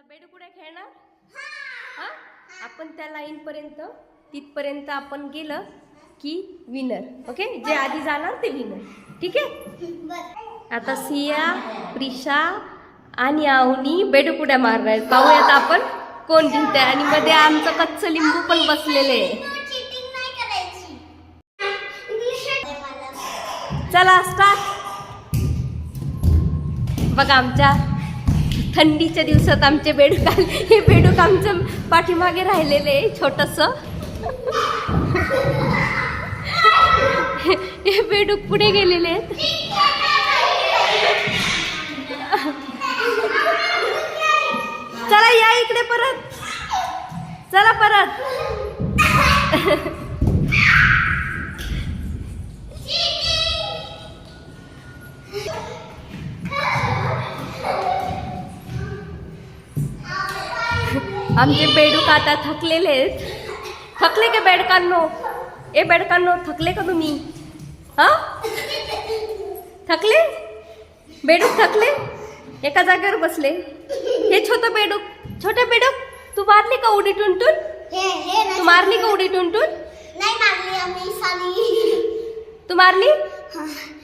बेडूकुड्या खेळणार हा. आपण त्या लाईन पर्यंत तिथपर्यंत आपण गेलं की विनर. ओके, जे आधी जाणार ते विनर. ठीक आहे. आता सिया, प्रिशा आणि आवनी बेडूकुड्या मारणार आहेत. पाहूयात आपण कोण जिंकते. आणि मध्ये आमचं कच्चं लिंबू पण बसलेलं आहे. चला स्टार्ट. बघा आमच्या थंडीच्या दिवसात आमचे बेडूक आले. हे बेडूक आमचं पाठीमागे राहिलेले आहे छोटस. हे बेडूक पुढे गेलेले आहेत. चला या इकडे परत. चला परत. आमचे बेडूक आता थकलेले आहेत. थकले का बेडकांनो? ए बेडकांनो, थकले का तुम्ही? हा, थकले? बेडूक थकले? एका जागेवर बसले. हे छोटे बेडूक तू मारली का उडी टुनटुन? तू मारली का उडी टुनटुन? नाही मारली आम्ही साली. तू मारली?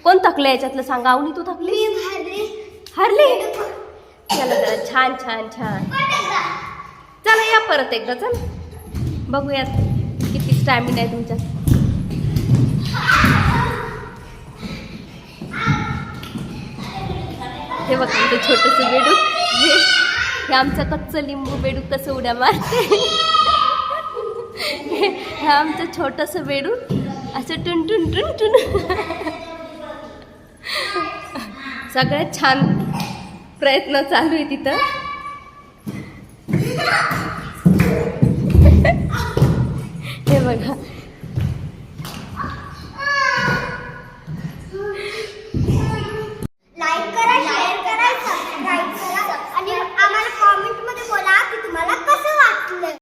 कोण थकले याच्यातलं सांगा. आवनी तू थकली? हरली? चला चला, छान छान छान. चला या परत एकदा. चल बघूयात किती स्टॅमिना आहे तुमच्यात. हे बघा आमचं छोटंसं बेडूक. हे आमचं कच्चं लिंबू बेडूक कसं उड्या मारते. हे आमचं छोटंसं बेडूक असं टुनटुन टुनटुन. सगळ्यात छान प्रयत्न चालू आहे तिथं. हे बघा